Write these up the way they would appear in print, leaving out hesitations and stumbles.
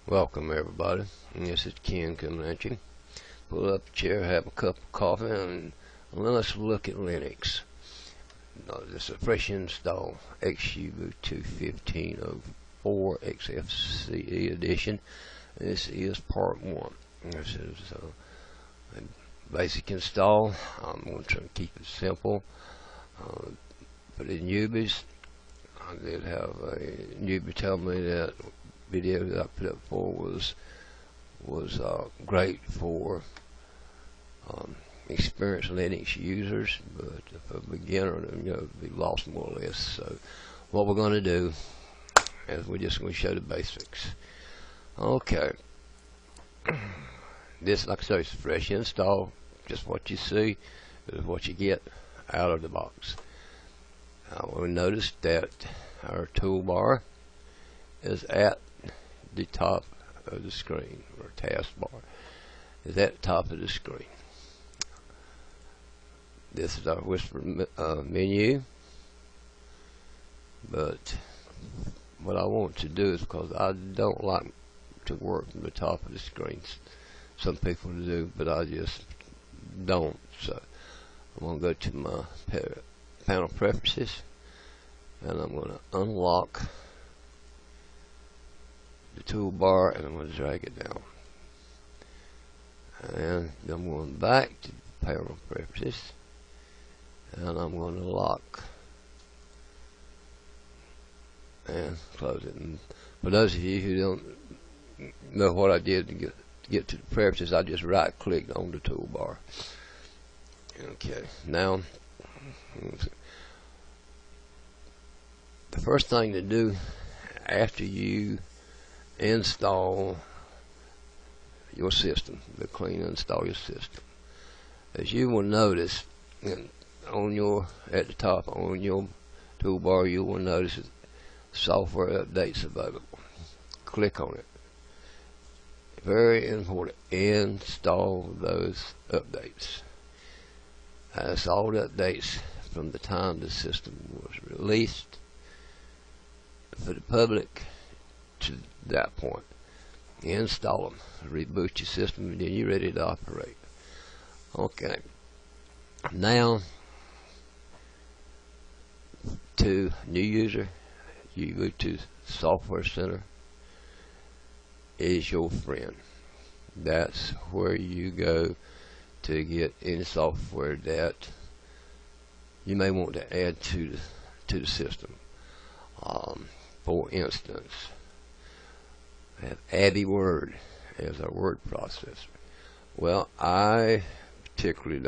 Welcome everybody. This is Ken coming at you. Pull up a chair, have a cup of coffee, and let's look at Linux. This is a fresh install Xubuntu 15.04 XFCE edition. This is part 1. This is a basic install. I'm going to try to keep it simple. But in newbies, I did have a newbie tell me that video that I put up for was great for experienced Linux users, but for a beginner, be lost more or less. So what we're going to do is we're just going to show the basics. Okay, this, like I say, is a fresh install. Just what you see is what you get out of the box. We'll notice that our toolbar is at the top of the screen, or taskbar is at the top of the screen. This is our whisper menu, but what I want to do is, because I don't like to work from the top of the screen, some people do, but I just don't. So I'm going to go to my panel preferences, and I'm going to unlock the toolbar, and I'm going to drag it down, and I'm going back to panel preferences, and I'm going to lock and close it. And for those of you who don't know what I did to get to the preferences, I just right clicked on the toolbar. Okay, now the first thing to do after you install your system, to clean and install your system, as you will notice on at the top on your toolbar, you will notice that software updates available. Click on it. Very important. Install those updates. That's all the updates from the time the system was released for the public to that point. Install them, reboot your system, and then you're ready to operate. Okay, now to new user, Ubuntu Software Center is your friend. That's where you go to get any software that you may want to add to the system. For instance, I have Abby Word as our word processor. Well, I particularly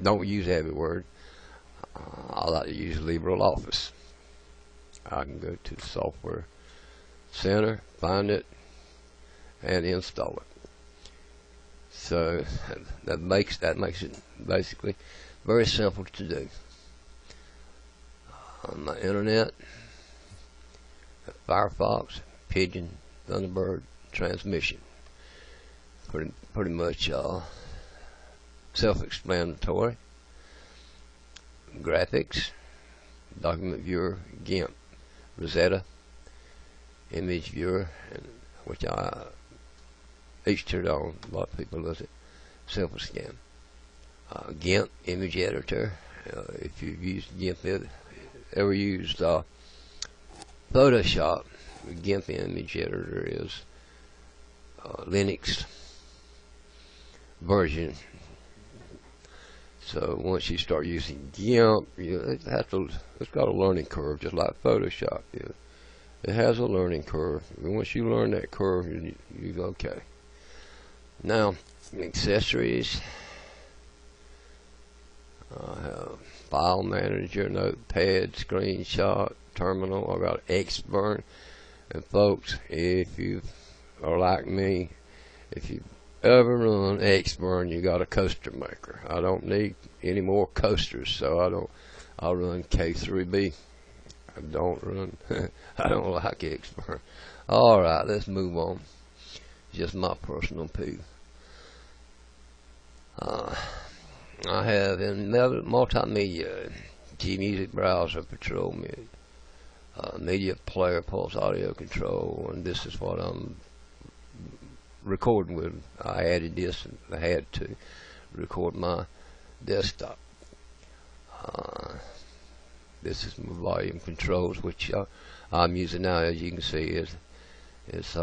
don't use Abby Word. I like to use LibreOffice. I can go to the Software Center, find it, and install it. So that makes it basically very simple to do. On my internet, Firefox, Pigeon, Thunderbird, Transmission. Pretty much self-explanatory. Graphics, Document Viewer, GIMP, Rosetta, Image Viewer, and which I each turned on. A lot of people does it. Simple Scan. GIMP Image Editor. If you've used GIMP, ever used Photoshop, GIMP Image Editor is Linux version. So once you start using GIMP, it's got a learning curve, just like Photoshop. It has a learning curve. And once you learn that curve, you go okay. Now, accessories. I have File Manager, Notepad, Screenshot, Terminal. I got Xburn. And folks, if you are like me, if you ever run Xburn, you got a coaster maker. I don't need any more coasters, so I'll run K3B. I don't run I don't like Xburn. Alright, let's move on. Just my personal pew. I have in multimedia, G-Music Browser, Patrol Media Player, Pulse Audio Control, and this is what I'm recording with. I added this, and I had to record my desktop. This is my volume controls, which I'm using now. As you can see, it's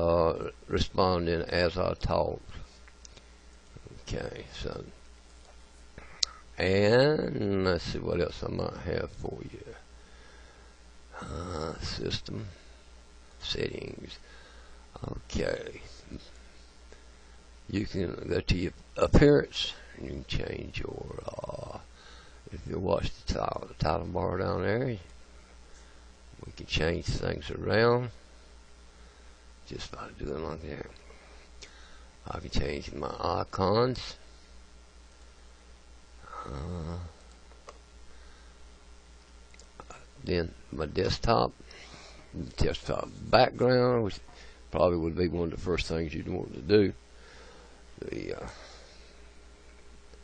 responding as I talk. Okay, so, and let's see what else I might have for you. System settings. Okay, you can go to your appearance. You can change your if you watch the title bar down there, we can change things around just by doing like that. I can change my icons. Then my desktop background, which probably would be one of the first things you'd want to do. The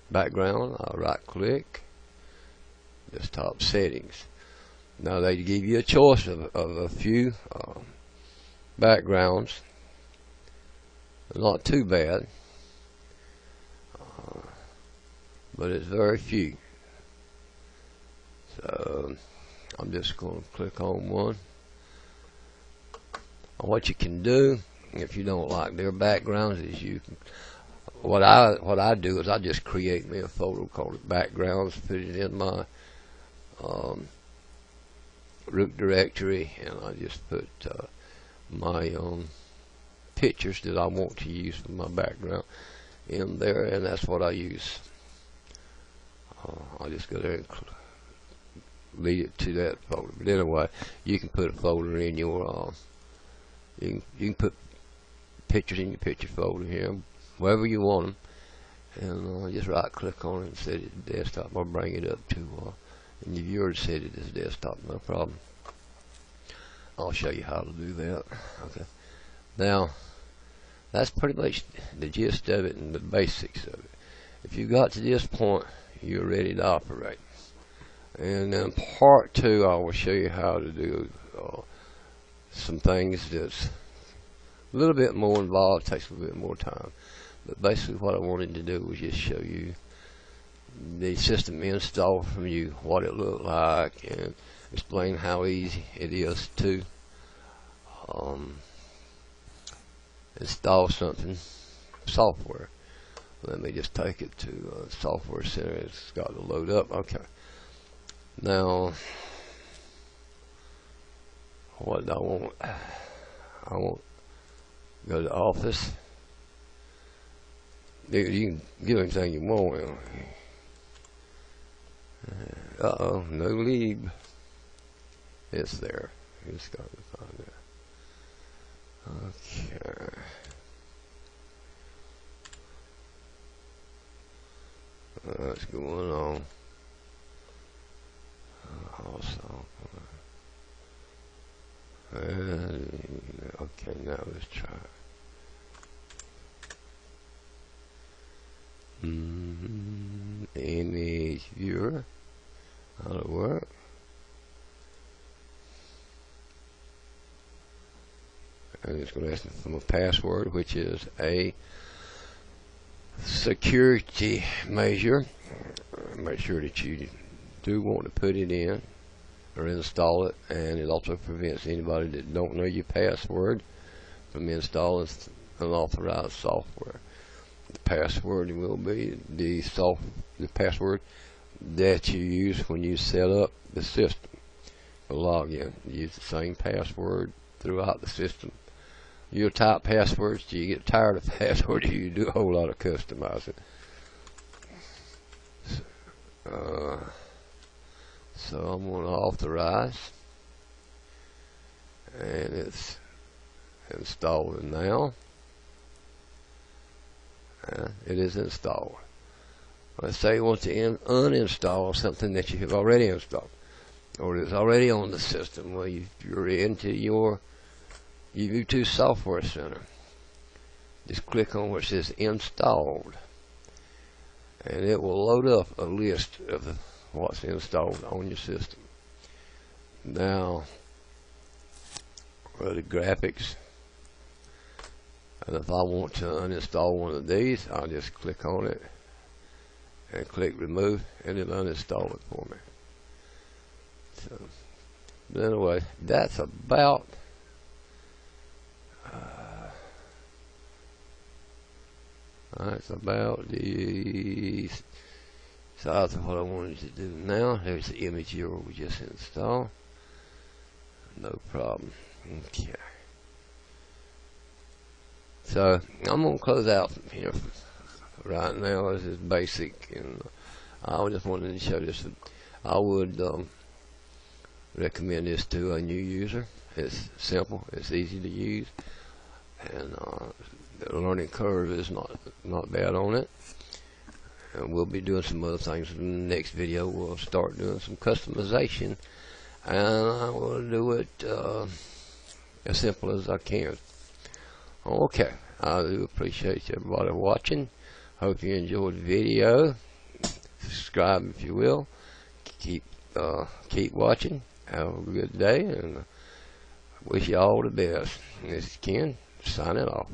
background, I'll right click, desktop settings. Now they give you a choice of a few backgrounds. Not too bad, but it's very few. So I'm just going to click on one. What you can do, if you don't like their backgrounds, is you can, what I do is I just create me a folder called backgrounds, put it in my root directory, and I just put my pictures that I want to use for my background in there, and that's what I use. I'll just go there and lead it to that folder. But anyway, you can put a folder in your you can put pictures in your picture folder here, wherever you want them, and just right click on it and set it to desktop, or bring it up to and you've already set it as desktop, no problem. I'll show you how to do that. Okay, now that's pretty much the gist of it and the basics of it. If you got to this point, you're ready to operate. And then part 2, I will show you how to do some things that's a little bit more involved, takes a little bit more time. But basically what I wanted to do was just show you the system install from you, what it looked like, and explain how easy it is to install something, software. Let me just take it to Software Center. It's got to load up. Okay. Now, what do I want? I want to go to Office. You can give anything you want. Uh-oh, no lead. It's there. It's got to find it. Okay. What's going on? Also, okay, now let's try. Image viewer. How to work? I'm just going to ask for my password, which is a security measure. Make sure that you do want to put it in or install it, and it also prevents anybody that don't know your password from installing unauthorized software. The password will be the password that you use when you set up the system for login. You use the same password throughout the system. You'll type passwords till you get tired of passwords. You do a whole lot of customizing. So I'm going to authorize, and it's installed now. It is installed. Let's say you want to uninstall something that you have already installed, or is already on the system. Well, you're into your Ubuntu Software Center. Just click on where it says installed, and it will load up a list of what's installed on your system. Now, the graphics, And if I want to uninstall one of these, I'll just click on it and click remove, and it'll uninstall it for me. So, but anyway, that's about the size of what I wanted to do now. There's the image here we just installed. No problem. Okay. So I'm going to close out here right now. This is basic, and I just wanted to show this. I would recommend this to a new user. It's simple, it's easy to use, and the learning curve is not bad on it. And we'll be doing some other things in the next video. We'll start doing some customization, and I will do it as simple as I can. Okay, I do appreciate everybody watching. Hope you enjoyed the video. Subscribe if you will. Keep watching. Have a good day, and wish you all the best. This is Ken signing off.